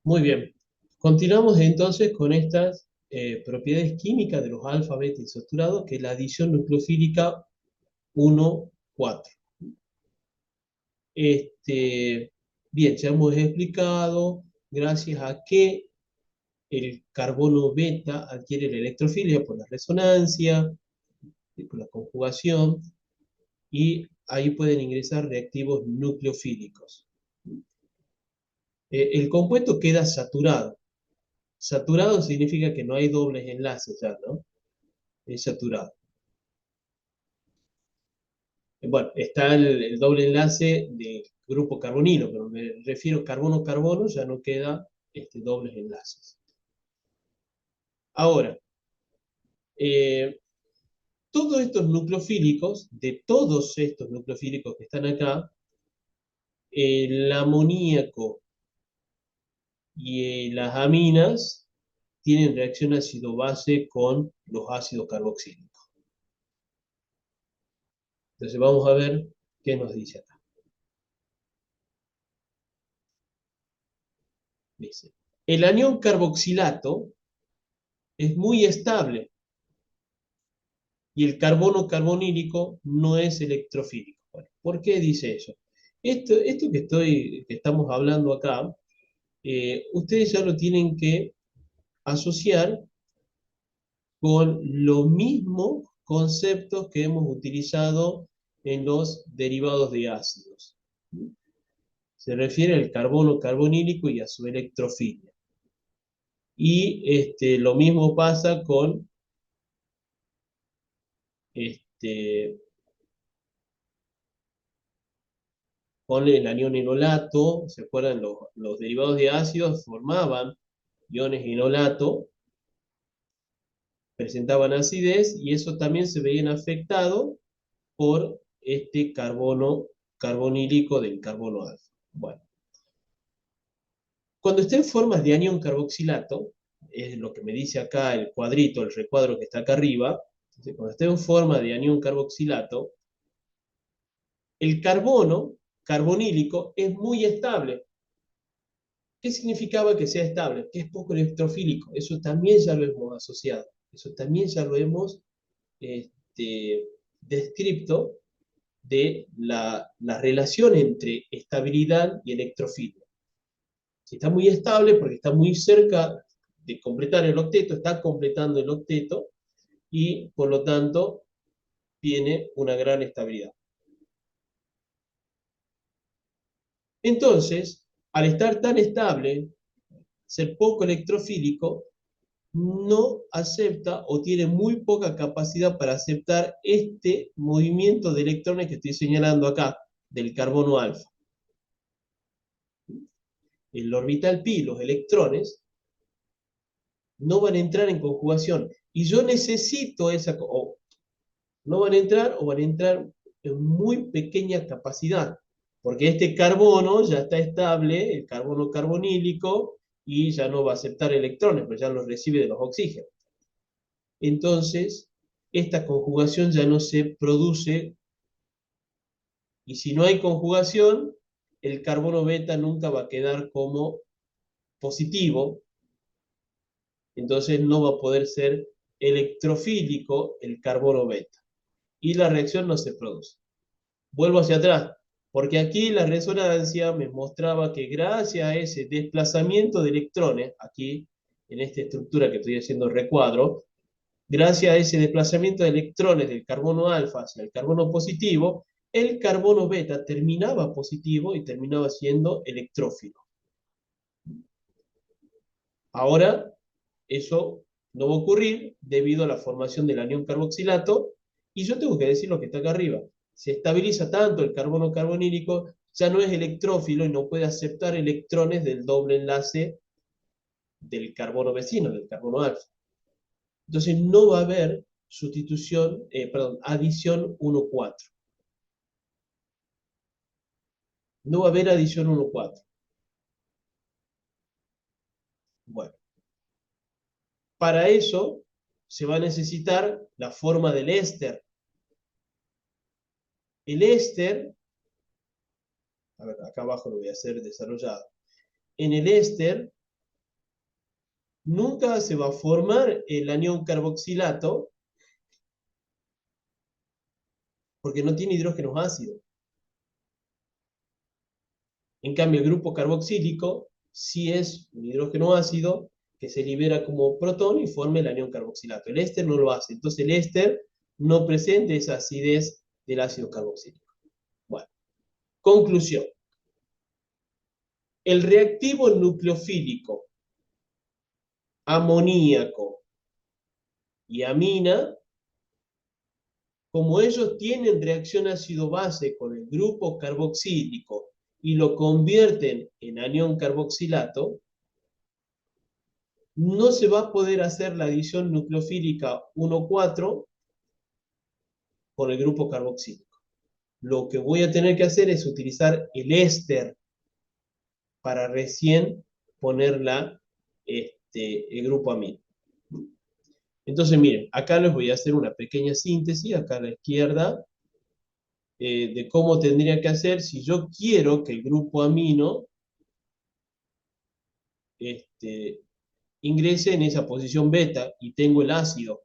Muy bien. Continuamos entonces con estas propiedades químicas de los alfa, beta isoturados, que es la adición nucleofílica 1,4. Bien, ya hemos explicado, gracias a que el carbono beta adquiere la electrofilia por la resonancia, por la conjugación, y ahí pueden ingresar reactivos nucleofílicos. El compuesto queda saturado. Saturado significa que no hay dobles enlaces ya, ¿no? Es saturado. Bueno, está el doble enlace del grupo carbonilo, pero me refiero carbono-carbono, ya no queda dobles enlaces. Ahora, eh, todos estos nucleofílicos, de todos estos nucleofílicos que están acá, el amoníaco y las aminas tienen reacción ácido-base con los ácidos carboxílicos. Entonces vamos a ver qué nos dice acá. Dice, el anión carboxilato es muy estable y el carbono carbonílico no es electrofílico. Bueno, ¿por qué dice eso? Esto que estamos hablando acá, ustedes ya lo tienen que asociar con los mismos conceptos que hemos utilizado en los derivados de ácidos. Se refiere al carbono carbonílico y a su electrofilia. Y lo mismo pasa este, con el anión enolato. ¿Se acuerdan? Los derivados de ácidos formaban iones enolato, presentaban acidez y eso también se veía afectado por este carbono carbonílico del carbono alfa. Bueno, cuando esté en formas de anión carboxilato, es lo que me dice acá el cuadrito, el recuadro que está acá arriba, entonces, cuando esté en forma de anión carboxilato, el carbono carbonílico es muy estable. ¿Qué significaba que sea estable? Que es poco electrofílico. Eso también ya lo hemos asociado. Eso también ya lo hemos descrito de la relación entre estabilidad y electrofilia. Si está muy estable, porque está muy cerca de completar el octeto, está completando el octeto y por lo tanto tiene una gran estabilidad. Entonces, al estar tan estable, ser poco electrofílico, no acepta o tiene muy poca capacidad para aceptar este movimiento de electrones que estoy señalando acá, del carbono alfa. El orbital pi, los electrones, no van a entrar en conjugación. Y yo necesito o no van a entrar o van a entrar en muy pequeña capacidad, porque este carbono ya está estable, el carbono carbonílico, y ya no va a aceptar electrones, pues ya los recibe de los oxígenos. Entonces, esta conjugación ya no se produce, y si no hay conjugación, el carbono beta nunca va a quedar como positivo, entonces no va a poder ser electrofílico el carbono beta, y la reacción no se produce. Vuelvo hacia atrás, porque aquí la resonancia me mostraba que gracias a ese desplazamiento de electrones, aquí en esta estructura que estoy haciendo recuadro, gracias a ese desplazamiento de electrones del carbono alfa hacia el carbono positivo, el carbono beta terminaba positivo y terminaba siendo electrófilo. Ahora, eso no va a ocurrir debido a la formación del anión carboxilato, y yo tengo que decir lo que está acá arriba. Se estabiliza tanto el carbono carbonílico, ya no es electrófilo y no puede aceptar electrones del doble enlace del carbono vecino, del carbono alfa. Entonces no va a haber adición 1,4. No va a haber adición 1,4. Bueno, para eso se va a necesitar la forma del éster. El éster, a ver, acá abajo lo voy a hacer desarrollado. En el éster nunca se va a formar el anión carboxilato porque no tiene hidrógenos ácidos. En cambio, el grupo carboxílico sí es un hidrógeno ácido que se libera como protón y forma el anión carboxilato. El éster no lo hace. Entonces el éster no presenta esa acidez del ácido carboxílico. Bueno, conclusión. El reactivo nucleofílico, amoníaco y amina, como ellos tienen reacción ácido-base con el grupo carboxílico y lo convierten en anión carboxilato, no se va a poder hacer la adición nucleofílica 1,4 con el grupo carboxílico. Lo que voy a tener que hacer es utilizar el éster para recién ponerla el grupo amino. Entonces, miren, acá les voy a hacer una pequeña síntesis, acá a la izquierda, de cómo tendría que hacer si yo quiero que el grupo amino ingrese en esa posición beta y tengo el ácido.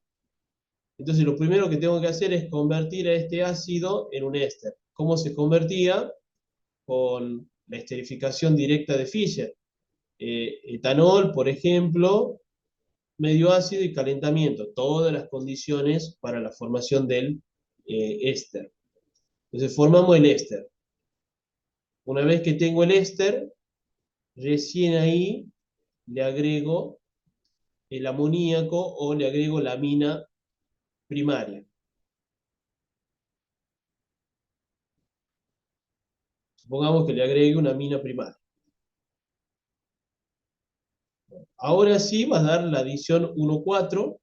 Entonces lo primero que tengo que hacer es convertir a este ácido en un éster. ¿Cómo se convertía? Con la esterificación directa de Fischer. Etanol, por ejemplo, medio ácido y calentamiento. Todas las condiciones para la formación del éster. Entonces formamos el éster. Una vez que tengo el éster, recién ahí le agrego el amoníaco o le agrego la amina primaria. Supongamos que le agregue una amina primaria. Ahora sí va a dar la adición 1,4.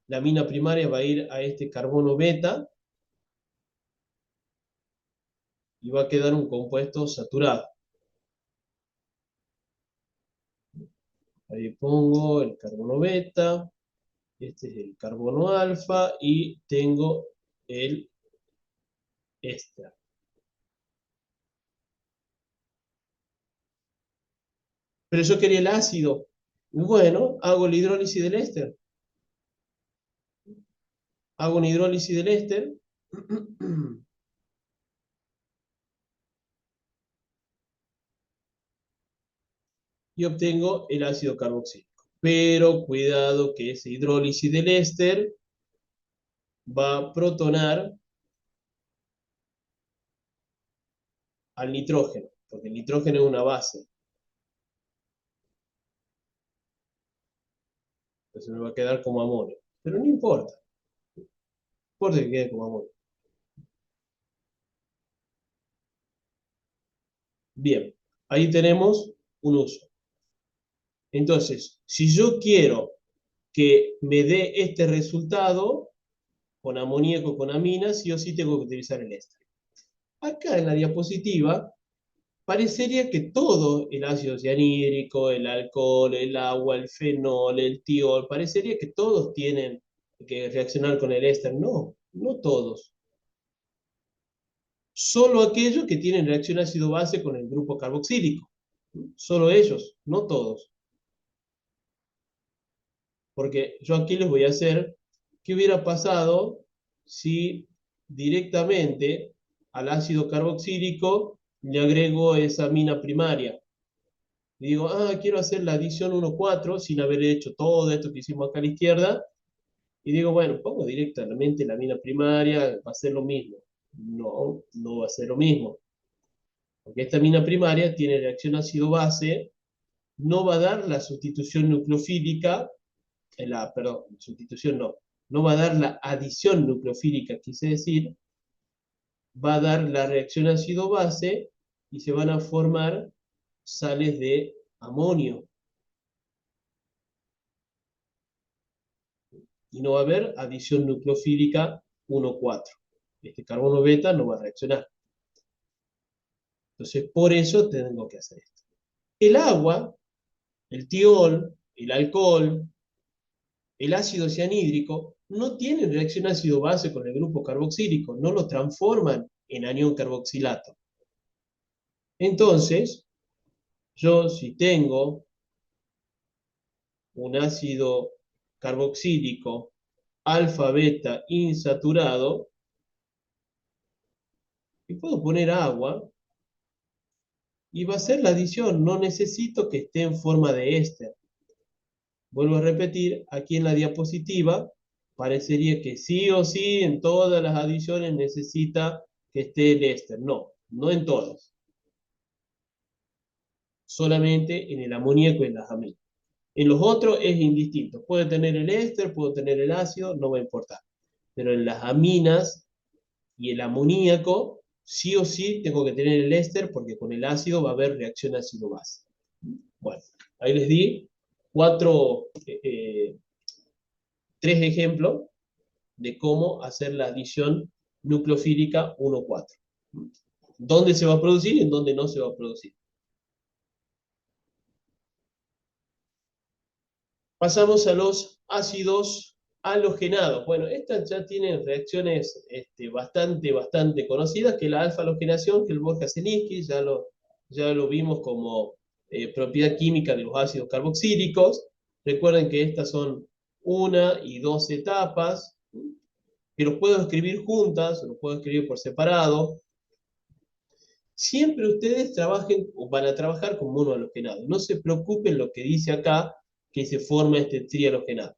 La amina primaria va a ir a este carbono beta y va a quedar un compuesto saturado. Ahí pongo el carbono beta, este es el carbono alfa y tengo el éster. Pero yo quería el ácido. Bueno, hago la hidrólisis del éster. Hago una hidrólisis del éster. Y obtengo el ácido carboxílico. Pero cuidado que esa hidrólisis del éster va a protonar al nitrógeno, porque el nitrógeno es una base. Entonces me va a quedar como amonio. Pero no importa. No importa que quede como amonio. Bien, ahí tenemos un uso. Entonces, si yo quiero que me dé este resultado, con amoníaco, con amina, sí o sí tengo que utilizar el éster. Acá en la diapositiva parecería que todo, el ácido cianhídrico, el alcohol, el agua, el fenol, el tiol, parecería que todos tienen que reaccionar con el éster. No, no todos. Solo aquellos que tienen reacción ácido-base con el grupo carboxílico. Solo ellos, no todos. Porque yo aquí les voy a hacer, ¿qué hubiera pasado si directamente al ácido carboxílico le agrego esa amina primaria? Y digo, quiero hacer la adición 1,4 sin haber hecho todo esto que hicimos acá a la izquierda. Y digo, bueno, pongo directamente la amina primaria, va a ser lo mismo. No, no va a ser lo mismo. Porque esta amina primaria tiene reacción ácido-base, no va a dar la sustitución nucleofílica, perdón, sustitución no, no va a dar la adición nucleofílica, quise decir, va a dar la reacción ácido-base y se van a formar sales de amonio. Y no va a haber adición nucleofílica 1,4. Este carbono beta no va a reaccionar. Entonces, por eso tengo que hacer esto. El agua, el tiol, el alcohol, el ácido cianhídrico, no tienen reacción ácido-base con el grupo carboxílico, no lo transforman en anión carboxilato. Entonces, yo si tengo un ácido carboxílico alfa beta insaturado, y puedo poner agua, y va a ser la adición. No necesito que esté en forma de éster. Vuelvo a repetir, aquí en la diapositiva parecería que sí o sí en todas las adiciones necesita que esté el éster. No, no en todas. Solamente en el amoníaco y en las aminas. En los otros es indistinto. Puede tener el éster, puedo tener el ácido, no va a importar. Pero en las aminas y el amoníaco, sí o sí tengo que tener el éster porque con el ácido va a haber reacción ácido-base. Bueno, ahí les di tres ejemplos de cómo hacer la adición nucleofílica 1,4. ¿Dónde se va a producir y en dónde no se va a producir? Pasamos a los ácidos halogenados. Bueno, estas ya tienen reacciones bastante conocidas, que la alfa-halogenación, que el Borja-Zelinsky, ya lo vimos como propiedad química de los ácidos carboxílicos. Recuerden que estas son una y dos etapas, que los puedo escribir juntas, o los puedo escribir por separado. Siempre ustedes trabajen o van a trabajar con monohalogenado. No se preocupen lo que dice acá, que se forma este trihalogenado.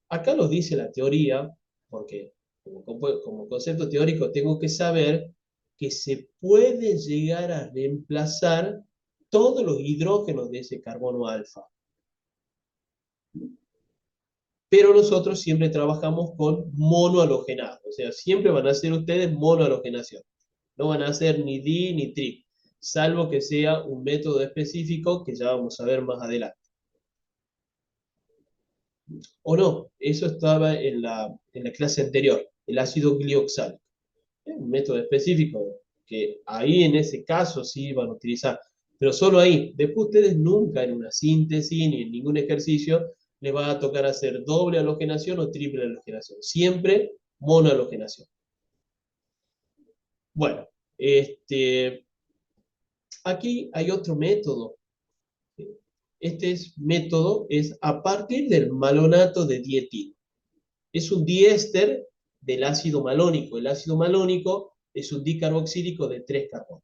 Acá lo dice la teoría, porque como concepto teórico tengo que saber que se puede llegar a reemplazar todos los hidrógenos de ese carbono alfa. Pero nosotros siempre trabajamos con monohalogenados, o sea, siempre van a hacer ustedes monohalogenación. No van a hacer ni di ni tri, salvo que sea un método específico que ya vamos a ver más adelante. O no, eso estaba en la clase anterior, el ácido glioxálico. Es un método específico que ahí en ese caso sí van a utilizar, pero solo ahí. Después ustedes nunca en una síntesis ni en ningún ejercicio les va a tocar hacer doble halogenación o triple halogenación. Siempre monohalogenación. Bueno, aquí hay otro método. Método es a partir del malonato de dietilo. Es un diéster del ácido malónico. El ácido malónico es un dicarboxílico de 3 carbonos.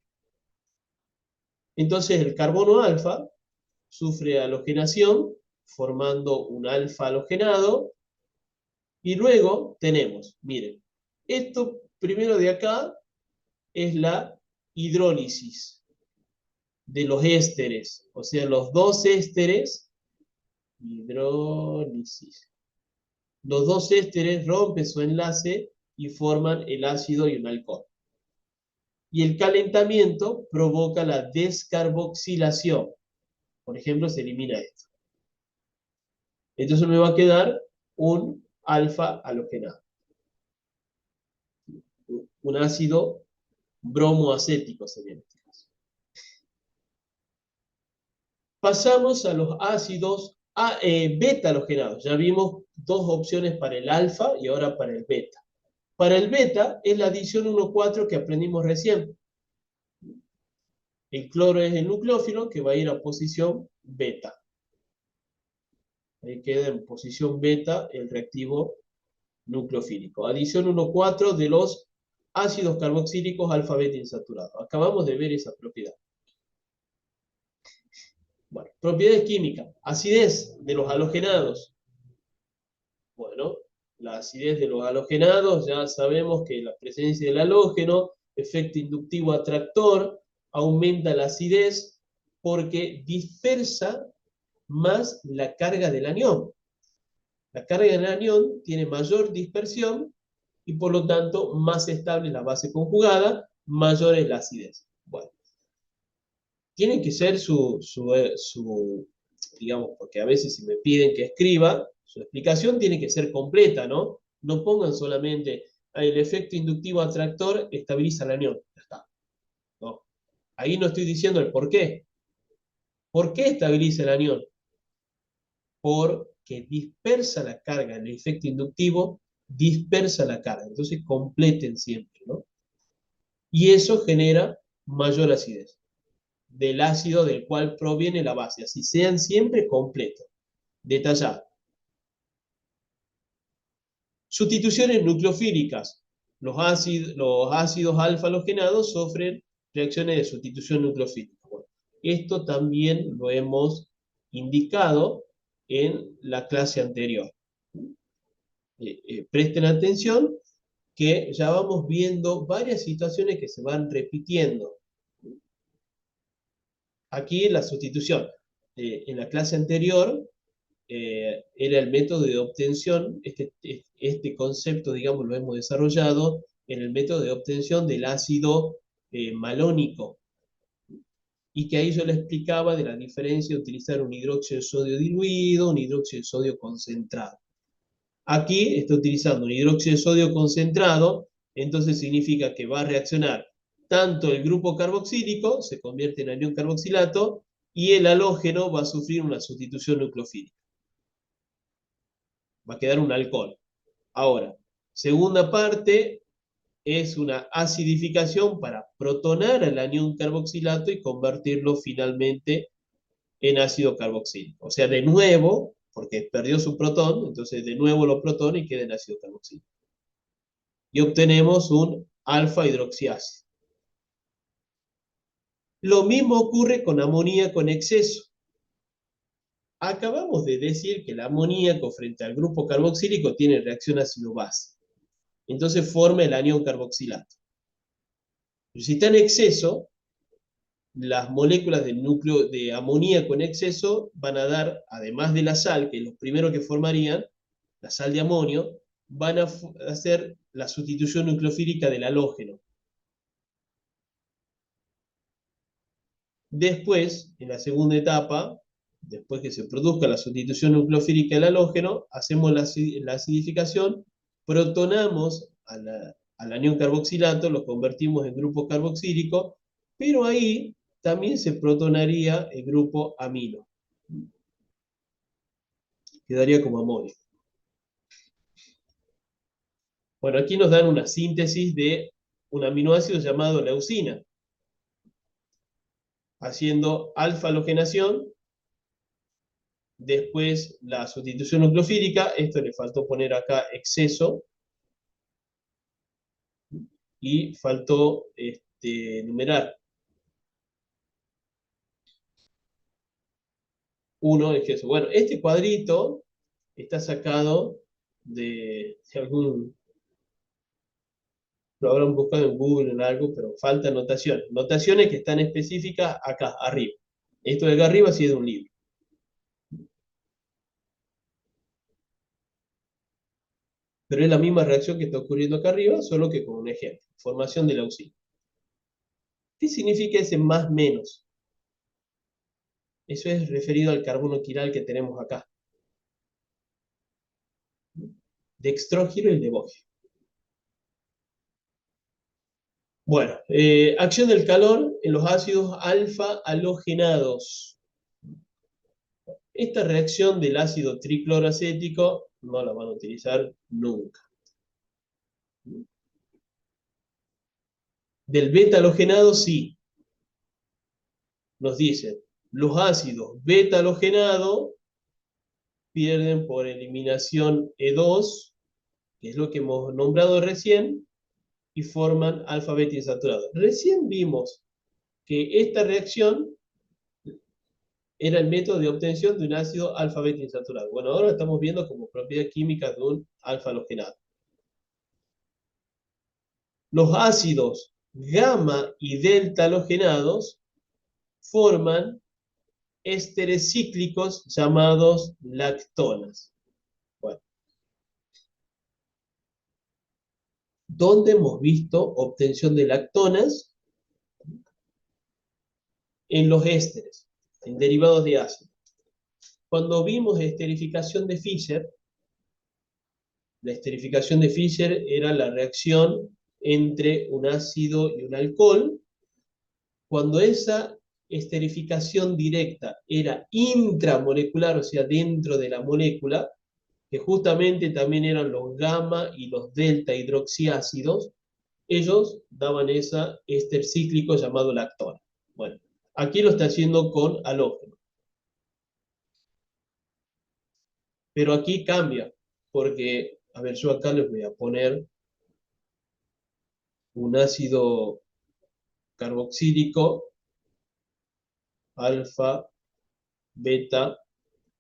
Entonces el carbono alfa sufre halogenación formando un alfa halogenado y luego tenemos, miren, esto primero de acá es la hidrólisis de los ésteres, o sea, los dos ésteres, hidrólisis. Los dos ésteres rompen su enlace y forman el ácido y un alcohol. Y el calentamiento provoca la descarboxilación. Por ejemplo, se elimina esto. Entonces me va a quedar un alfa halogenado, un ácido bromoacético sería en este caso. Pasamos a los ácidos beta halogenados. Ya vimos dos opciones para el alfa y ahora para el beta. Para el beta es la adición 1,4 que aprendimos recién. El cloro es el nucleófilo que va a ir a posición beta. Ahí queda en posición beta el reactivo nucleofílico. Adición 1,4 de los ácidos carboxílicos alfa-beta insaturados. Acabamos de ver esa propiedad. Bueno, propiedades químicas. Acidez de los halogenados. Bueno, la acidez de los halogenados, ya sabemos que la presencia del halógeno, efecto inductivo atractor, aumenta la acidez porque dispersa más la carga del anión. La carga del anión tiene mayor dispersión y por lo tanto más estable es la base conjugada, mayor es la acidez. Bueno, tiene que ser digamos, porque a veces si me piden que escriba, su explicación tiene que ser completa, ¿no? No pongan solamente el efecto inductivo atractor estabiliza el anión, ya está. No. Ahí no estoy diciendo el por qué. ¿Por qué estabiliza el anión? Porque dispersa la carga, el efecto inductivo dispersa la carga, entonces completen siempre, ¿no? Y eso genera mayor acidez del ácido del cual proviene la base, así sean siempre completos. detallada. Sustituciones nucleofílicas. Los ácidos alfa-halogenados sufren reacciones de sustitución nucleofílica. Bueno, esto también lo hemos indicado en la clase anterior. Presten atención que ya vamos viendo varias situaciones que se van repitiendo. Aquí la sustitución. En la clase anterior era el método de obtención, este concepto, digamos, lo hemos desarrollado en el método de obtención del ácido malónico, y que ahí yo le explicaba de la diferencia de utilizar un hidróxido de sodio diluido, un hidróxido de sodio concentrado. Aquí está utilizando un hidróxido de sodio concentrado, entonces significa que va a reaccionar tanto el grupo carboxílico, se convierte en anión carboxilato, y el halógeno va a sufrir una sustitución nucleofílica. Va a quedar un alcohol. Ahora, segunda parte es una acidificación para protonar el anión carboxilato y convertirlo finalmente en ácido carboxílico. O sea, de nuevo, porque perdió su protón, entonces de nuevo lo protona y queda en ácido carboxílico. Y obtenemos un alfa hidroxiácido. Lo mismo ocurre con amoníaco en exceso. Acabamos de decir que el amoníaco frente al grupo carboxílico tiene reacción ácido-base. Entonces forma el anión carboxilato. Pero si está en exceso, las moléculas del núcleo de amoníaco en exceso van a dar, además de la sal, que es lo primero que formarían, la sal de amonio, van a hacer la sustitución nucleofílica del halógeno. Después, en la segunda etapa, después que se produzca la sustitución nucleofílica del halógeno, hacemos la acidificación, protonamos al anión carboxilato, lo convertimos en grupo carboxílico, pero ahí también se protonaría el grupo amino. Quedaría como amonio. Bueno, aquí nos dan una síntesis de un aminoácido llamado leucina, haciendo alfa-halogenación, después la sustitución nucleofílica, esto le faltó poner acá exceso, y faltó numerar. 1 exceso. Bueno, este cuadrito está sacado de algún... Lo habrán buscado en Google en algo, pero falta notaciones. Notaciones que están específicas acá, arriba. Esto de acá arriba sí es de un libro. Pero es la misma reacción que está ocurriendo acá arriba, solo que con un ejemplo. Formación de leucina. ¿Qué significa ese más menos? Eso es referido al carbono quiral que tenemos acá. Dextrógiro y levógiro. Bueno, acción del calor en los ácidos alfa halogenados. Esta reacción del ácido tricloroacético no la van a utilizar nunca. Del beta halogenado sí. Nos dicen, los ácidos beta halogenado pierden por eliminación E2, que es lo que hemos nombrado recién, y forman alfa-beta insaturado. Recién vimos que esta reacción era el método de obtención de un ácido alfa-beta insaturado. Bueno, ahora lo estamos viendo como propiedad química de un alfa-halogenado. Los ácidos gamma y delta halogenados forman ésteres cíclicos llamados lactonas. Bueno, ¿dónde hemos visto obtención de lactonas? En los ésteres, en derivados de ácido. Cuando vimos esterificación de Fischer, la esterificación de Fischer era la reacción entre un ácido y un alcohol. Cuando esa esterificación directa era intramolecular, o sea, dentro de la molécula, que justamente también eran los gamma y los delta hidroxiácidos, ellos daban ese éster cíclico llamado lactona. Bueno, aquí lo está haciendo con halógeno. Pero aquí cambia, porque, a ver, yo acá les voy a poner un ácido carboxílico, alfa, beta,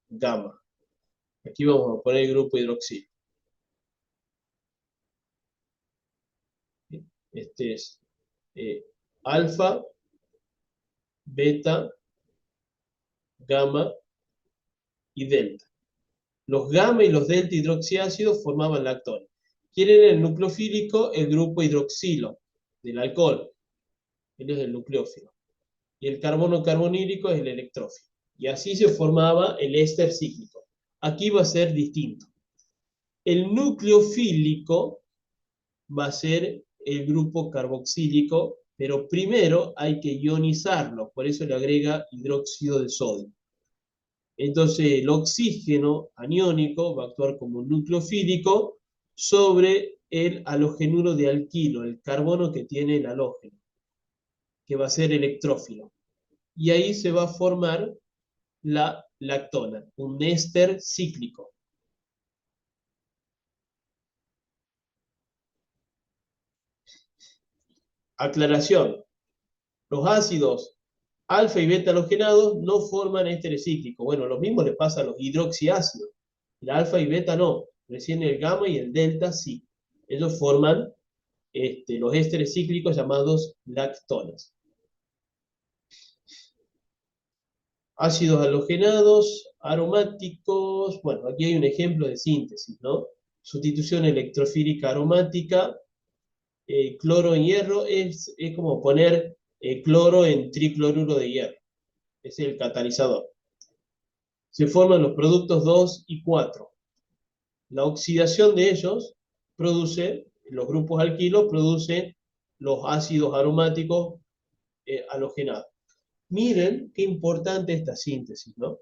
gamma. Aquí vamos a poner el grupo hidroxilo. Este es alfa, beta, gamma y delta. Los gamma y los delta hidroxiácidos formaban lactones. ¿Quién era el nucleofílico? El grupo hidroxilo del alcohol. Él es el nucleófilo. Y el carbono carbonílico es el electrófilo. Y así se formaba el éster cíclico. Aquí va a ser distinto. El nucleofílico va a ser el grupo carboxílico, pero primero hay que ionizarlo, por eso le agrega hidróxido de sodio. Entonces el oxígeno aniónico va a actuar como un nucleofílico sobre el halogenuro de alquilo, el carbono que tiene el halógeno, que va a ser electrófilo. Y ahí se va a formar la lactona, un éster cíclico. Aclaración, los ácidos alfa y beta halogenados no forman ésteres cíclicos. Bueno, lo mismo le pasa a los hidroxiácidos. El alfa y beta no, recién el gamma y el delta sí. Ellos forman los ésteres cíclicos llamados lactonas. Ácidos halogenados, aromáticos, bueno, aquí hay un ejemplo de síntesis, ¿no? Sustitución electrofílica aromática, cloro en hierro, es como poner cloro en tricloruro de hierro, es el catalizador. Se forman los productos 2 y 4. La oxidación de ellos produce, los grupos alquilos producen los ácidos aromáticos halogenados. Miren qué importante esta síntesis, ¿no?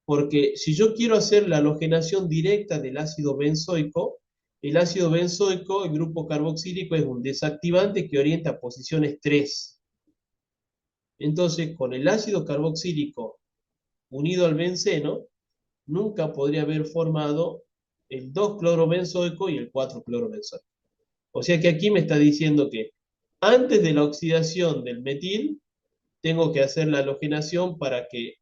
Porque si yo quiero hacer la halogenación directa del ácido benzoico, el ácido benzoico, el grupo carboxílico, es un desactivante que orienta a posiciones 3. Entonces, con el ácido carboxílico unido al benceno, nunca podría haber formado el 2-clorobenzoico y el 4-clorobenzoico. O sea que aquí me está diciendo que antes de la oxidación del metil, tengo que hacer la halogenación para que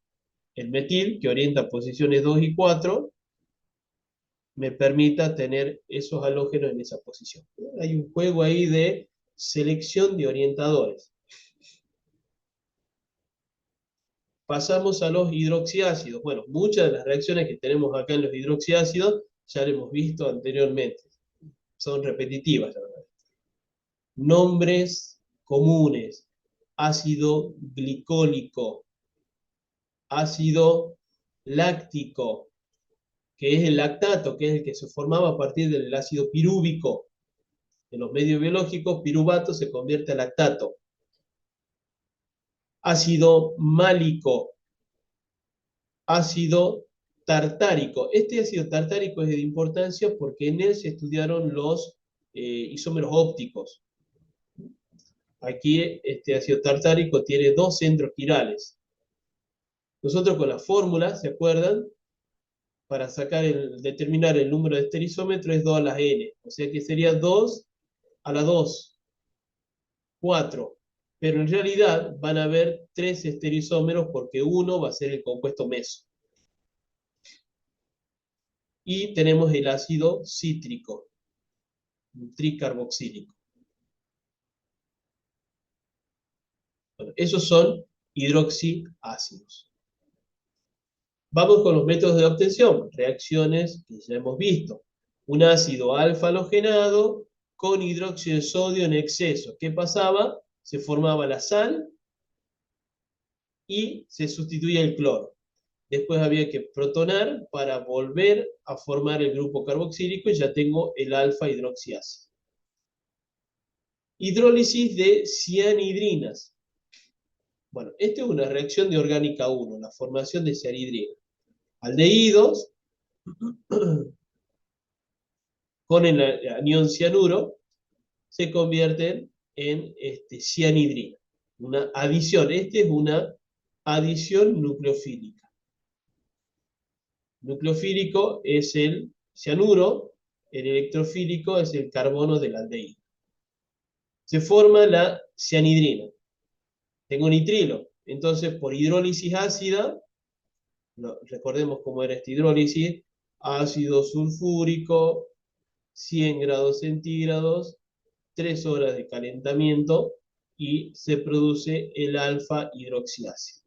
el metil, que orienta posiciones 2 y 4, me permita tener esos halógenos en esa posición. Hay un juego ahí de selección de orientadores. Pasamos a los hidroxiácidos. Bueno, muchas de las reacciones que tenemos acá en los hidroxiácidos ya lo hemos visto anteriormente. Son repetitivas, la verdad. Nombres comunes: ácido glicólico, ácido láctico, que es el lactato, que es el que se formaba a partir del ácido pirúvico. En los medios biológicos, piruvato se convierte a lactato. Ácido málico, ácido tartárico. Este ácido tartárico es de importancia porque en él se estudiaron los isómeros ópticos. Aquí este ácido tartárico tiene 2 centros quirales. Nosotros con la fórmula, ¿se acuerdan? Para determinar el número de esterizómetros es 2 a la n. O sea que sería 2 a la 2, 4. Pero en realidad van a haber 3 esterizómeros porque uno va a ser el compuesto meso. Y tenemos el ácido cítrico, tricarboxílico. Bueno, esos son hidroxiácidos. Vamos con los métodos de obtención, reacciones que ya hemos visto. Un ácido alfa halogenado con hidróxido de sodio en exceso. ¿Qué pasaba? Se formaba la sal y se sustituía el cloro. Después había que protonar para volver a formar el grupo carboxílico y ya tengo el alfa hidroxiácido. Hidrólisis de cianhidrinas. Bueno, esta es una reacción de orgánica 1, la formación de cianhidrina. Aldehídos con el anión cianuro se convierten en cianhidrina. Una adición, esta es una adición nucleofílica. nucleofílico es el cianuro, el electrofílico es el carbono del aldehído. Se forma la cianhidrina. Tengo nitrilo. Entonces, por hidrólisis ácida, recordemos cómo era esta hidrólisis, ácido sulfúrico, 100 grados centígrados, 3 horas de calentamiento y se produce el alfa hidroxiácido.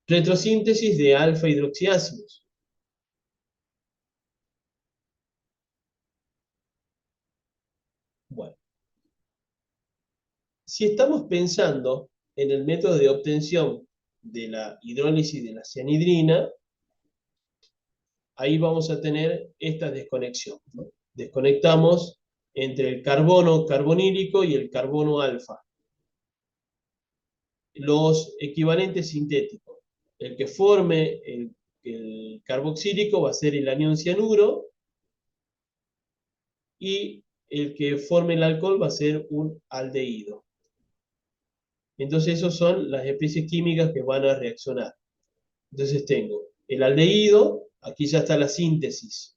Retrosíntesis de alfa hidroxiácidos. Bueno, si estamos pensando en el método de obtención de la hidrólisis de la cianhidrina, ahí vamos a tener esta desconexión, ¿no? Desconectamos entre el carbono carbonílico y el carbono alfa. Los equivalentes sintéticos. El que forme el carboxílico va a ser el anión cianuro y el que forme el alcohol va a ser un aldehído. Entonces, esas son las especies químicas que van a reaccionar. Entonces tengo el aldehído, aquí ya está la síntesis.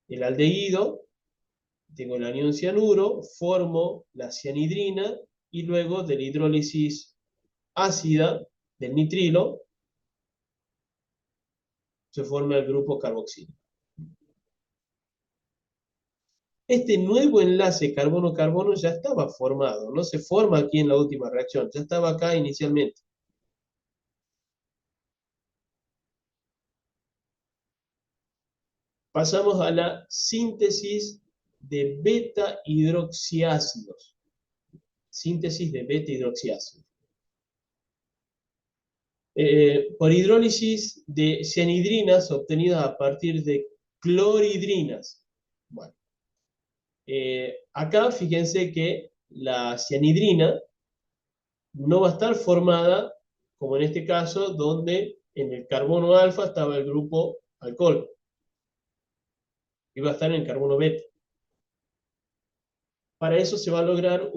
El aldehído, tengo el anión cianuro, formo la cianhidrina y luego de la hidrólisis ácida del nitrilo se forma el grupo carboxílico. Este nuevo enlace carbono-carbono ya estaba formado, no se forma aquí en la última reacción, ya estaba acá inicialmente. Pasamos a la síntesis de beta hidroxiácidos. Síntesis de beta hidroxiácidos. Por hidrólisis de cianhidrinas obtenidas a partir de clorhidrinas. Bueno, acá fíjense que la cianhidrina no va a estar formada, como en este caso, donde en el carbono alfa estaba el grupo alcohol. Iba a estar en el carbono beta. Para eso se va a lograr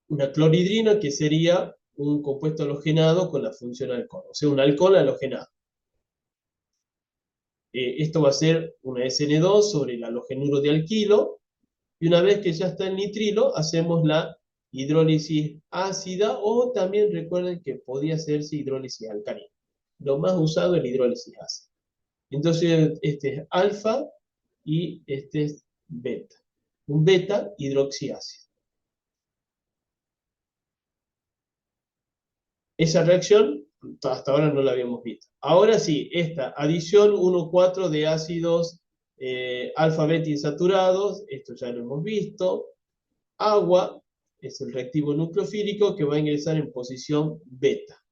una clorhidrina que sería un compuesto halogenado con la función alcohol, o sea, un alcohol halogenado. Esto va a ser una SN2 sobre el halogenuro de alquilo, y una vez que ya está el nitrilo, hacemos la hidrólisis ácida, o también recuerden que podía hacerse hidrólisis alcalina. Lo más usado es la hidrólisis ácida. Entonces, este es alfa y este es beta. Un beta hidroxiácido. Esa reacción hasta ahora no la habíamos visto. Ahora sí, esta adición 1,4 de ácidos alfa-beta insaturados, esto ya lo hemos visto. Agua es el reactivo nucleofílico que va a ingresar en posición beta.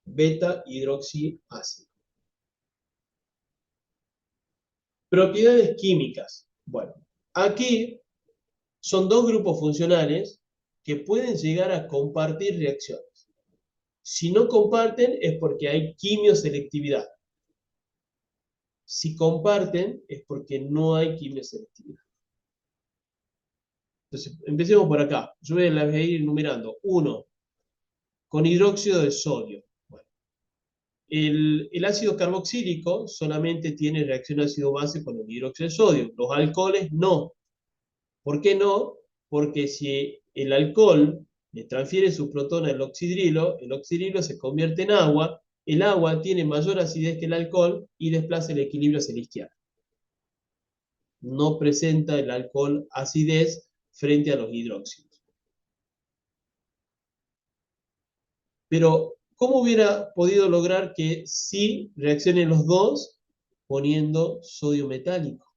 Beta hidroxiácido. Propiedades químicas. Bueno, aquí son dos grupos funcionales que pueden llegar a compartir reacciones. Si no comparten es porque hay quimioselectividad. Si comparten es porque no hay quimioselectividad. Entonces, empecemos por acá. Yo voy a ir enumerando. 1, con hidróxido de sodio. Bueno, el ácido carboxílico solamente tiene reacción ácido-base con el hidróxido de sodio. Los alcoholes no. ¿Por qué no? Porque si el alcohol le transfiere su protón al oxidrilo, el oxidrilo se convierte en agua, el agua tiene mayor acidez que el alcohol y desplaza el equilibrio hacia la izquierda. No presenta el alcohol acidez frente a los hidróxidos. Pero, ¿cómo hubiera podido lograr que sí reaccionen los dos poniendo sodio metálico?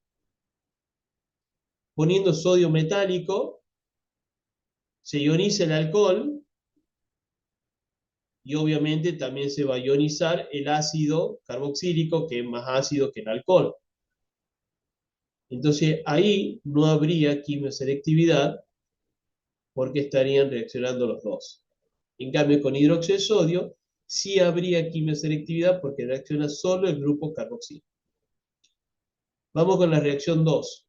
Poniendo sodio metálico, se ioniza el alcohol y obviamente también se va a ionizar el ácido carboxílico, que es más ácido que el alcohol. Entonces ahí no habría quimioselectividad porque estarían reaccionando los dos. En cambio, con hidróxido de sodio sí habría quimioselectividad porque reacciona solo el grupo carboxilo. Vamos con la reacción 2.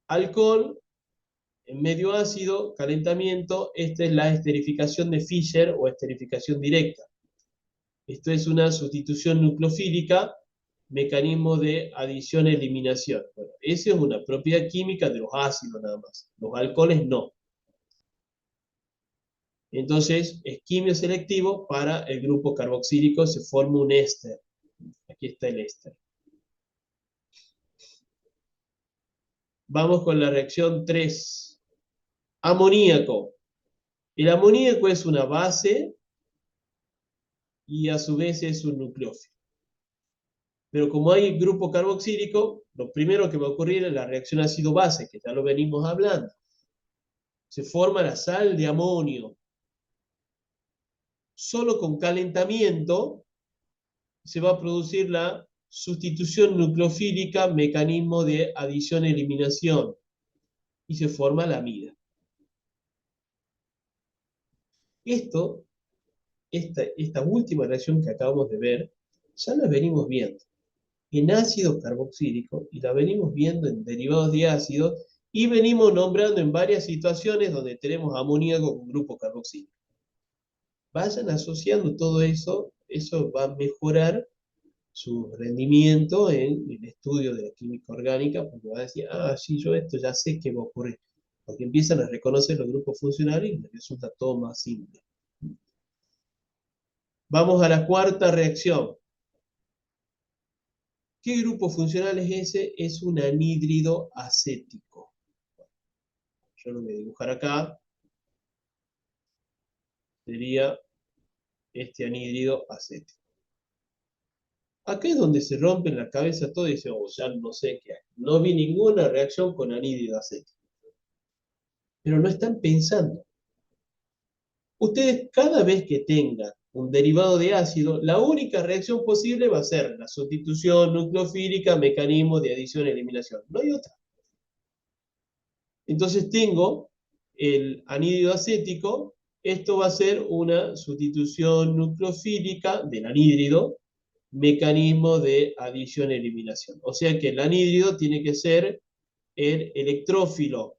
Alcohol en medio ácido, calentamiento. Esta es la esterificación de Fischer o esterificación directa. Esto es una sustitución nucleofílica, mecanismo de adición-eliminación. Bueno, esa es una propiedad química de los ácidos nada más. Los alcoholes no. Entonces, es quimioselectivo para el grupo carboxílico, se forma un éster. Aquí está el éster. Vamos con la reacción 3. Amoníaco. El amoníaco es una base y a su vez es un nucleófilo. Pero como hay grupo carboxílico, lo primero que va a ocurrir es la reacción ácido-base, que ya lo venimos hablando. Se forma la sal de amonio. Solo con calentamiento se va a producir la sustitución nucleofílica, mecanismo de adición-eliminación, y se forma la amida. Esta última reacción que acabamos de ver, ya la venimos viendo en ácido carboxílico y la venimos viendo en derivados de ácido y venimos nombrando en varias situaciones donde tenemos amoníaco con grupo carboxílico. Vayan asociando todo eso, eso va a mejorar su rendimiento en el estudio de la química orgánica, porque van a decir, ah, sí, yo esto ya sé que va a ocurrir, porque empiezan a reconocer los grupos funcionales y les resulta todo más simple. Vamos a la cuarta reacción. ¿Qué grupo funcional es ese? Es un anhídrido acético. Yo lo voy a dibujar acá. Sería este anhídrido acético. Acá es donde se rompe la cabeza todo y dice, oh, ya no sé qué hay. No vi ninguna reacción con anhídrido acético. Pero no están pensando. Ustedes cada vez que tengan un derivado de ácido, la única reacción posible va a ser la sustitución nucleofílica, mecanismo de adición-eliminación. No hay otra. Entonces tengo el anhídrido acético, esto va a ser una sustitución nucleofílica del anhídrido, mecanismo de adición-eliminación. O sea que el anhídrido tiene que ser el electrófilo.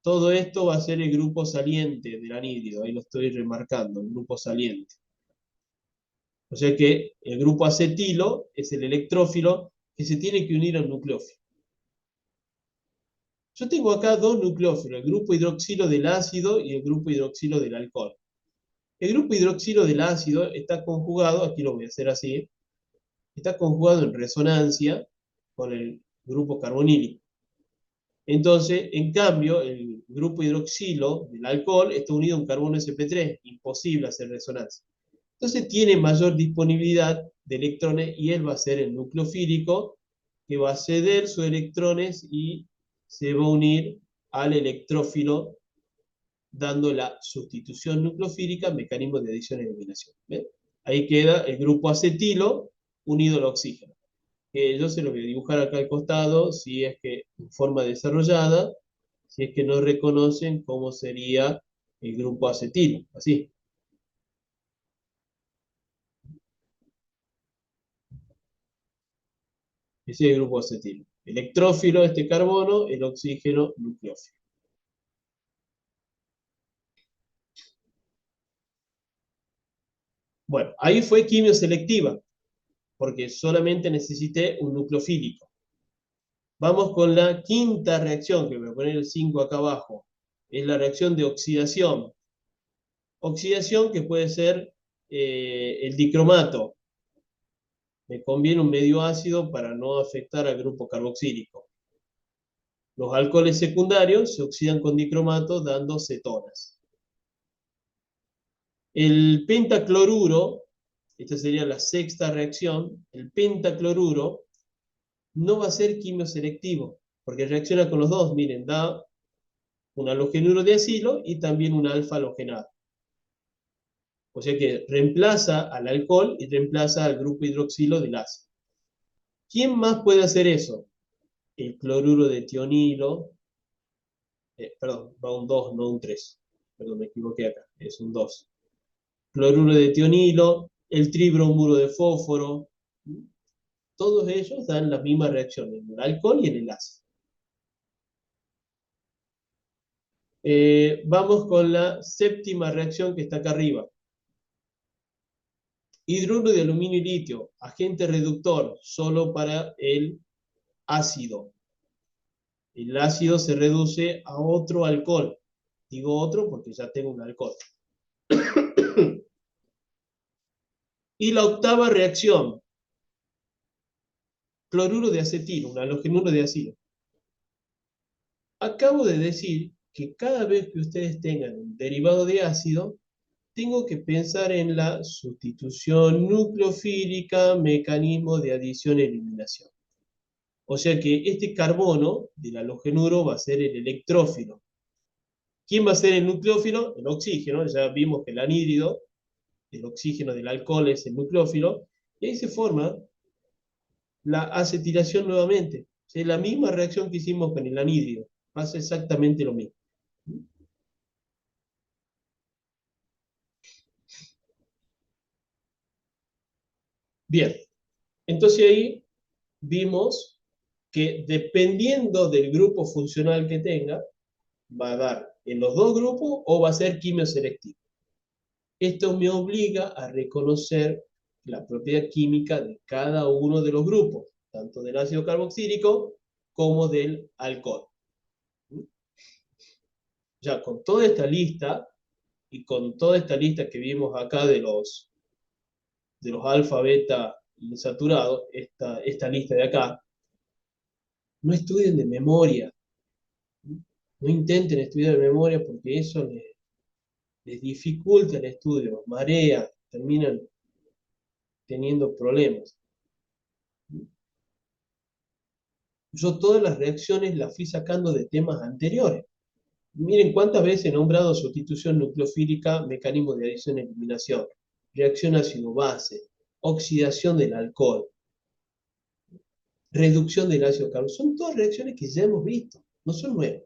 Todo esto va a ser el grupo saliente del anhídrido, ahí lo estoy remarcando, el grupo saliente. O sea que el grupo acetilo es el electrófilo que se tiene que unir al nucleófilo. Yo tengo acá dos nucleófilos, el grupo hidroxilo del ácido y el grupo hidroxilo del alcohol. El grupo hidroxilo del ácido está conjugado, aquí lo voy a hacer así, está conjugado en resonancia con el grupo carbonílico. Entonces, en cambio, el grupo hidroxilo del alcohol está unido a un carbono sp3, imposible hacer resonancia. Entonces tiene mayor disponibilidad de electrones y él va a ser el nucleofílico que va a ceder sus electrones y se va a unir al electrófilo dando la sustitución nucleofílica, mecanismo de adición y eliminación. ¿Ven? Ahí queda el grupo acetilo unido al oxígeno. Yo se lo voy a dibujar acá al costado, si es que en forma desarrollada, si es que no reconocen cómo sería el grupo acetilo, así. Ese es el grupo acetilo. Electrófilo, este carbono, el oxígeno, nucleófilo. Bueno, ahí fue quimioselectiva, porque solamente necesité un nucleofílico. Vamos con la quinta reacción, que voy a poner el 5 acá abajo. Es la reacción de oxidación. Oxidación que puede ser el dicromato. Me conviene un medio ácido para no afectar al grupo carboxílico. Los alcoholes secundarios se oxidan con dicromato dando cetonas. El pentacloruro, esta sería la sexta reacción, el pentacloruro no va a ser quimioselectivo, porque reacciona con los dos. Miren, da un halogenuro de acilo y también un alfa halogenado. O sea que reemplaza al alcohol y reemplaza al grupo hidroxilo del ácido. ¿Quién más puede hacer eso? El cloruro de tionilo, perdón, va un 2, no un 3. perdón, me equivoqué acá, es un 2. Cloruro de tionilo, el tribromuro de fósforo, todos ellos dan las mismas reacciones, en el alcohol y en el ácido. Vamos con la séptima reacción que está acá arriba. Hidruro de aluminio y litio, agente reductor, solo para el ácido. El ácido se reduce a otro alcohol. Digo otro porque ya tengo un alcohol. Y la octava reacción, cloruro de acetilo, un halogenuro de ácido. Acabo de decir que cada vez que ustedes tengan un derivado de ácido, tengo que pensar en la sustitución nucleofílica, mecanismo de adición-eliminación. O sea que este carbono del halogenuro va a ser el electrófilo. ¿Quién va a ser el nucleófilo? El oxígeno. Ya vimos que el anhídrido, el oxígeno del alcohol es el nucleófilo. Y ahí se forma la acetilación nuevamente. Es la misma reacción que hicimos con el anhídrido. Pasa exactamente lo mismo. Bien, entonces ahí vimos que dependiendo del grupo funcional que tenga, va a dar en los dos grupos o va a ser quimioselectivo. Esto me obliga a reconocer la propiedad química de cada uno de los grupos, tanto del ácido carboxílico como del alcohol. Ya con toda esta lista y con toda esta lista que vimos acá de los alfa, beta insaturados, esta lista de acá, no estudien de memoria, no intenten estudiar de memoria porque eso les dificulta el estudio, los marea, terminan teniendo problemas. Yo todas las reacciones las fui sacando de temas anteriores. Miren cuántas veces he nombrado sustitución nucleofílica, mecanismo de adición-eliminación, reacción ácido-base, oxidación del alcohol, reducción del ácido carbónico. Son todas reacciones que ya hemos visto, no son nuevas.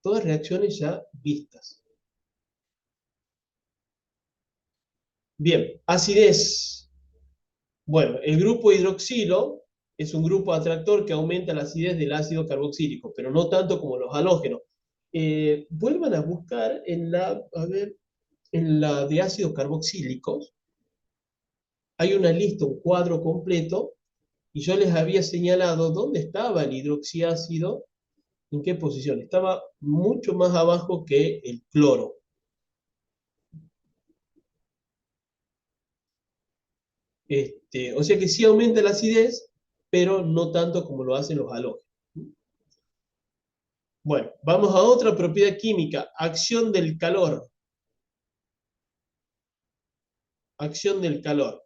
Todas reacciones ya vistas. Bien, acidez. Bueno, el grupo hidroxilo es un grupo atractor que aumenta la acidez del ácido carboxílico, pero no tanto como los halógenos. Vuelvan a buscar en la de ácidos carboxílicos, hay una lista, un cuadro completo, y yo les había señalado dónde estaba el hidroxiácido, en qué posición. Estaba mucho más abajo que el cloro. O sea que sí aumenta la acidez, pero no tanto como lo hacen los halógenos. Bueno, vamos a otra propiedad química, acción del calor. Acción del calor.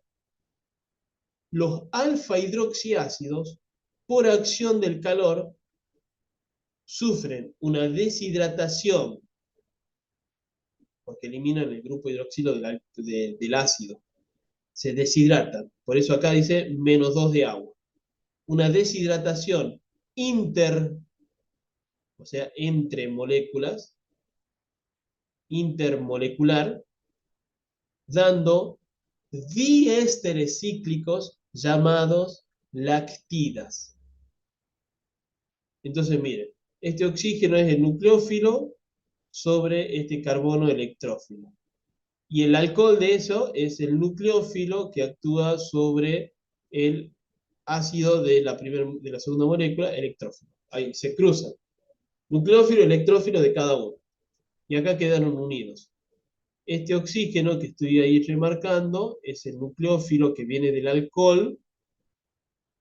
Los alfa hidroxiácidos, por acción del calor, sufren una deshidratación, porque eliminan el grupo hidroxilo del ácido. Se deshidratan. Por eso acá dice -2 de agua. Una deshidratación o sea, entre moléculas, intermolecular, dando diésteres cíclicos llamados lactidas. Entonces, miren, este oxígeno es el nucleófilo sobre este carbono electrófilo. Y el alcohol de eso es el nucleófilo que actúa sobre el ácido de la segunda molécula, electrófilo. Ahí se cruzan. Nucleófilo, electrófilo de cada uno. Y acá quedaron unidos. Este oxígeno que estoy ahí remarcando es el nucleófilo que viene del alcohol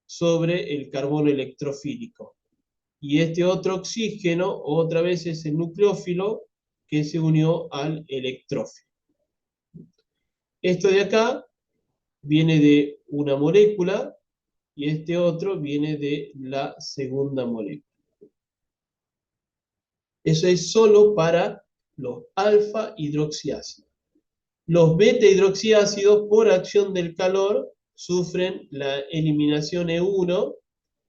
sobre el carbono electrofílico. Y este otro oxígeno, otra vez es el nucleófilo que se unió al electrófilo. Esto de acá viene de una molécula y este otro viene de la segunda molécula. Eso es solo para los alfa hidroxiácidos. Los beta hidroxiácidos, por acción del calor, sufren la eliminación E1,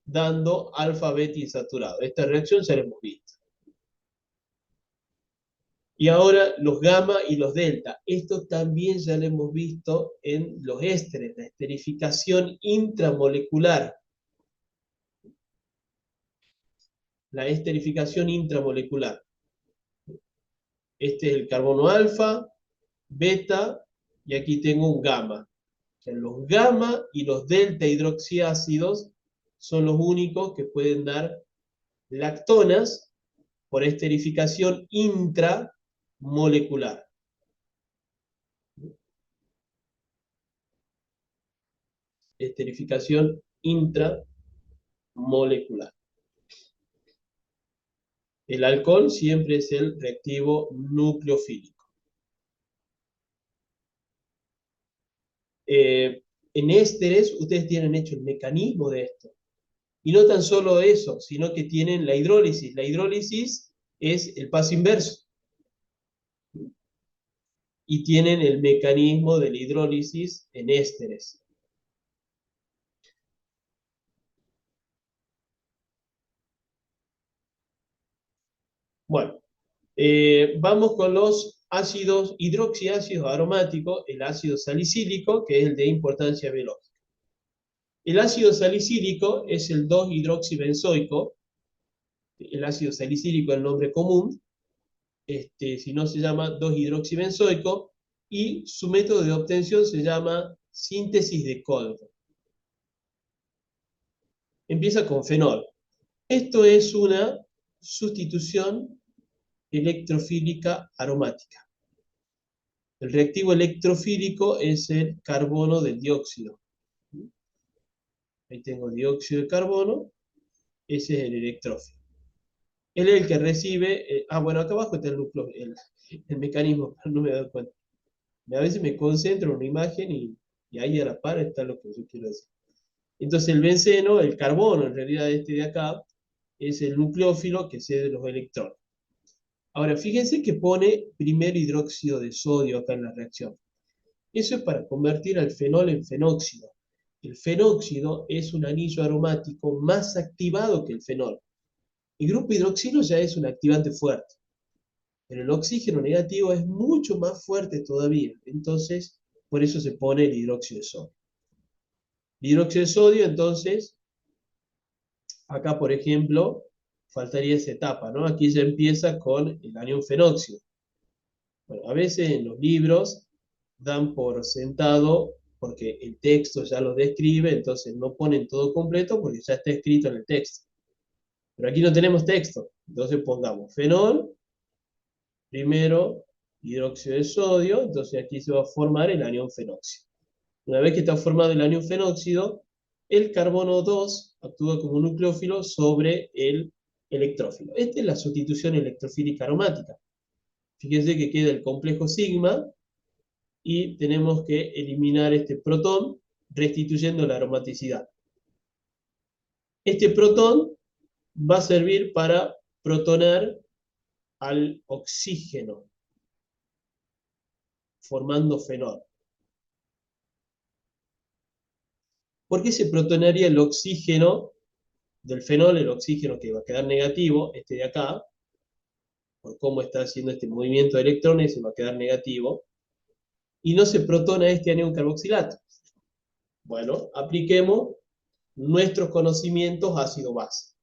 dando alfa beta insaturado. Esta reacción ya la hemos visto. Y ahora los gamma y los delta. Esto también ya lo hemos visto en los ésteres, la esterificación intramolecular. La esterificación intramolecular. Este es el carbono alfa, beta, y aquí tengo un gamma. O sea, los gamma y los delta hidroxiácidos son los únicos que pueden dar lactonas por esterificación intramolecular. Esterificación intramolecular. El alcohol siempre es el reactivo nucleofílico. En ésteres, ustedes tienen hecho el mecanismo de esto. Y no tan solo eso, sino que tienen la hidrólisis. La hidrólisis es el paso inverso. Y tienen el mecanismo de la hidrólisis en ésteres. Bueno, vamos con los ácidos hidroxiácidos aromáticos, el ácido salicílico, que es el de importancia biológica. El ácido salicílico es el 2-hidroxibenzoico, el ácido salicílico es el nombre común, si no se llama 2-hidroxibenzoico, y su método de obtención se llama síntesis de Kolb. Empieza con fenol. Esto es una sustitución electrofílica aromática. El reactivo electrofílico es el carbono del dióxido. Ahí tengo dióxido de carbono, ese es el electrófilo. Él es el que recibe, bueno, acá abajo está el núcleo, el mecanismo, pero no me doy cuenta. A veces me concentro en una imagen y ahí a la par está lo que yo quiero decir. Entonces el benceno, el carbono, en realidad este de acá, es el nucleófilo que cede los electrones. Ahora, fíjense que pone primer hidróxido de sodio acá en la reacción. Eso es para convertir al fenol en fenóxido. El fenóxido es un anillo aromático más activado que el fenol. El grupo hidroxilo ya es un activante fuerte, pero el oxígeno negativo es mucho más fuerte todavía. Entonces, por eso se pone el hidróxido de sodio. El hidróxido de sodio, entonces, acá, por ejemplo, faltaría esa etapa, ¿no? Aquí ya empieza con el anión fenóxido. Bueno, a veces en los libros dan por sentado, porque el texto ya lo describe, entonces no ponen todo completo porque ya está escrito en el texto. Pero aquí no tenemos texto, entonces pongamos fenol, primero hidróxido de sodio, entonces aquí se va a formar el anión fenóxido. Una vez que está formado el anión fenóxido, el carbono 2 actúa como un nucleófilo sobre el electrófilo. Esta es la sustitución electrofílica aromática. Fíjense que queda el complejo sigma y tenemos que eliminar este protón, restituyendo la aromaticidad. Este protón va a servir para protonar al oxígeno, formando fenol. ¿Por qué se protonaría el oxígeno del fenol, el oxígeno que va a quedar negativo, este de acá, por cómo está haciendo este movimiento de electrones, se va a quedar negativo, y no se protona este anión carboxilato? Bueno, apliquemos nuestros conocimientos ácido-base.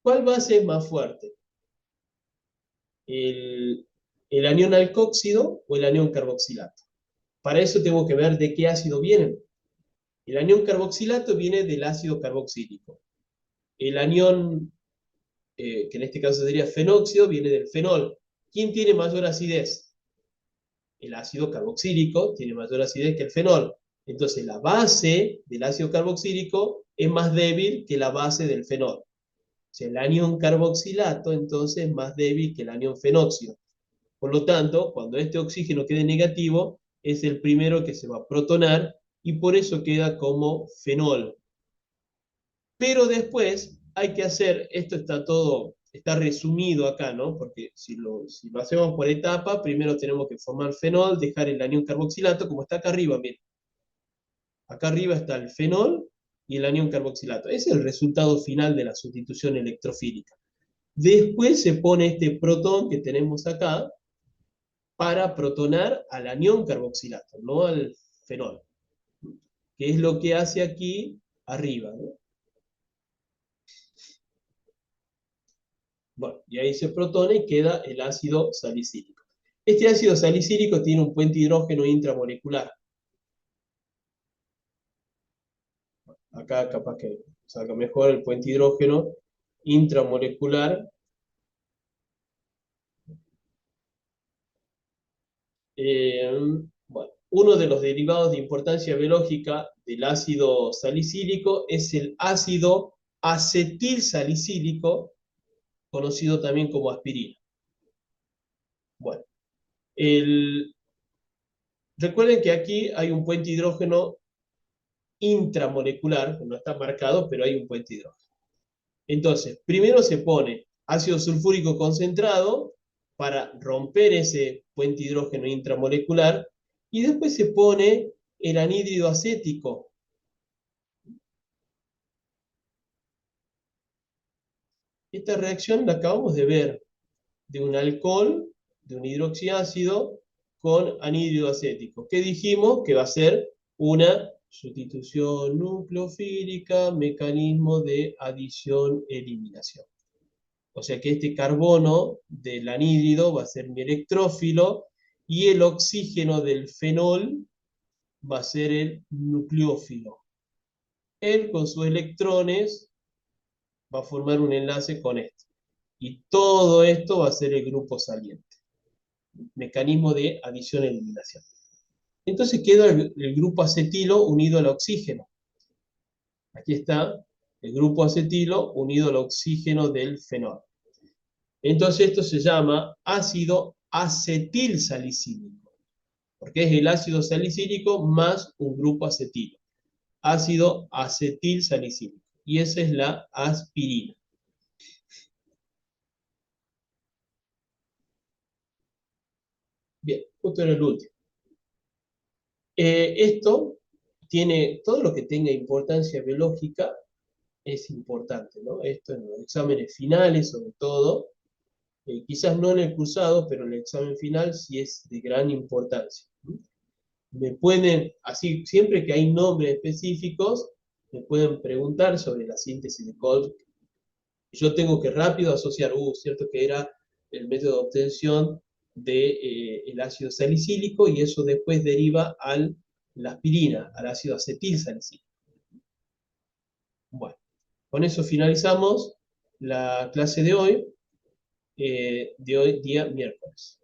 ¿Cuál base es más fuerte? ¿El anión alcóxido o el anión carboxilato? Para eso tengo que ver de qué ácido vienen. El anión carboxilato viene del ácido carboxílico. El anión, que en este caso sería fenóxido, viene del fenol. ¿Quién tiene mayor acidez? El ácido carboxílico tiene mayor acidez que el fenol. Entonces la base del ácido carboxílico es más débil que la base del fenol. O sea, el anión carboxilato entonces es más débil que el anión fenóxido. Por lo tanto, cuando este oxígeno quede negativo, es el primero que se va a protonar y por eso queda como fenol. Pero después hay que hacer, esto está todo, está resumido acá, ¿no? Porque si lo hacemos por etapa, primero tenemos que formar fenol, dejar el anión carboxilato, como está acá arriba, miren. Acá arriba está el fenol y el anión carboxilato. Ese es el resultado final de la sustitución electrofílica. Después se pone este protón que tenemos acá para protonar al anión carboxilato, no al fenol, que es lo que hace aquí arriba, ¿no? Bueno, y ahí se protona y queda el ácido salicílico. Este ácido salicílico tiene un puente hidrógeno intramolecular. Acá capaz que salga mejor el puente hidrógeno intramolecular. Eh, bueno, uno de los derivados de importancia biológica del ácido salicílico es el ácido acetilsalicílico, conocido también como aspirina. Bueno, recuerden que aquí hay un puente hidrógeno intramolecular, que no está marcado, pero hay un puente hidrógeno. Entonces, primero se pone ácido sulfúrico concentrado para romper ese puente hidrógeno intramolecular y después se pone el anhídrido acético. Esta reacción la acabamos de ver de un alcohol, de un hidroxiácido con anhídrido acético. ¿Qué dijimos? Que va a ser una sustitución nucleofílica, mecanismo de adición-eliminación. O sea que este carbono del anhídrido va a ser mi electrófilo y el oxígeno del fenol va a ser el nucleófilo. Él con sus electrones va a formar un enlace con esto. Y todo esto va a ser el grupo saliente. Mecanismo de adición-eliminación. Entonces queda el grupo acetilo unido al oxígeno. Aquí está el grupo acetilo unido al oxígeno del fenol. Entonces esto se llama ácido acetilsalicílico, porque es el ácido salicílico más un grupo acetilo. Ácido acetilsalicílico. Y esa es la aspirina. Bien, justo en el último. Esto tiene, todo lo que tenga importancia biológica es importante, ¿no? Esto en los exámenes finales, sobre todo, quizás no en el cursado, pero en el examen final sí es de gran importancia. Me pueden, así, siempre que hay nombres específicos, me pueden preguntar sobre la síntesis de Kolb. Yo tengo que rápido asociar, cierto que era el método de obtención del ácido salicílico y eso después deriva a la aspirina, al ácido acetilsalicílico. Bueno, con eso finalizamos la clase de hoy día miércoles.